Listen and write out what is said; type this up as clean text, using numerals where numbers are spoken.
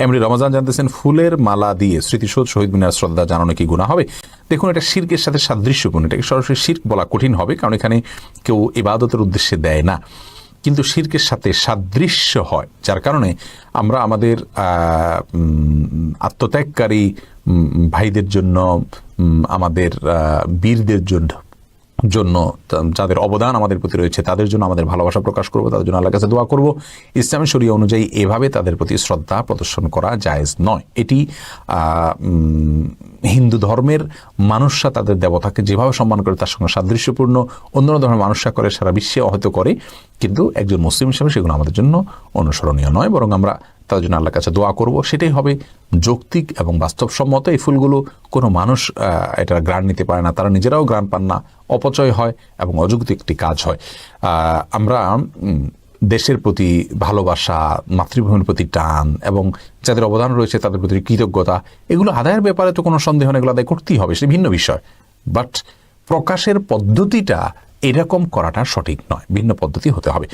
এমনি রমজান জানতেছেন, ফুলের মালা দিয়ে স্মৃতিসৌধ শহীদ মিনার শ্রদ্ধা জানানো কি গুনাহ হবে? দেখুন, এটা শিরকের সাথে সাদৃশ্যপূর্ণ। এটাকে সরাসরি শিরক বলা কঠিন হবে, কারণ এখানে কেউ ইবাদতের উদ্দেশ্যে দেয় না, কিন্তু শিরকের সাথে সাদৃশ্য হয়, যার কারণে আমরা আমাদের আত্মত্যাগকারী ভাইদের জন্য, আমাদের বীরদের জন্য যাদের অবদান আমাদের প্রতি রয়েছে তাদের জন্য আমাদের ভালোবাসা প্রকাশ করব, তাদের জন্য আল্লাহর কাছে দোয়া করব। ইসলামী শরিয়া অনুযায়ী এভাবে তাদের প্রতি শ্রদ্ধা প্রদর্শন করা জায়েজ নয়। এটি হিন্দু ধর্মের মানুষরা তাদের দেবতাকে যেভাবে সম্মান করে তার সঙ্গে সাদৃশ্যপূর্ণ, অন্য ধর্মের মানুষরা করে, সারা বিশ্বে হয়তো করে, কিন্তু একজন মুসলিম হিসেবে সেগুলো আমাদের জন্য অনুসরণীয় নয়। বরং আমরা তাদের জন্য আল্লাহর কাছে দোয়া করব, সেটাই হবে যৌক্তিক এবং বাস্তবসম্মত। এই ফুলগুলো কোনো মানুষ এটার গ্রাণ নিতে পারে না, তারা নিজেরাও গ্রাণ পান না, অপচয় হয় এবং অযৌক্তিক একটি কাজ হয়। আমরা দেশের প্রতি ভালোবাসা, মাতৃভূমির প্রতি টান এবং যাদের অবদান রয়েছে তাদের প্রতি কৃতজ্ঞতা, এগুলো আদায়ের ব্যাপারে তো কোনো সন্দেহ নেই, এগুলো আদায় করতেই হবে, সেটা ভিন্ন বিষয়। বাট প্রকাশের পদ্ধতিটা এরকম করাটা সঠিক নয়, ভিন্ন পদ্ধতি হতে হবে।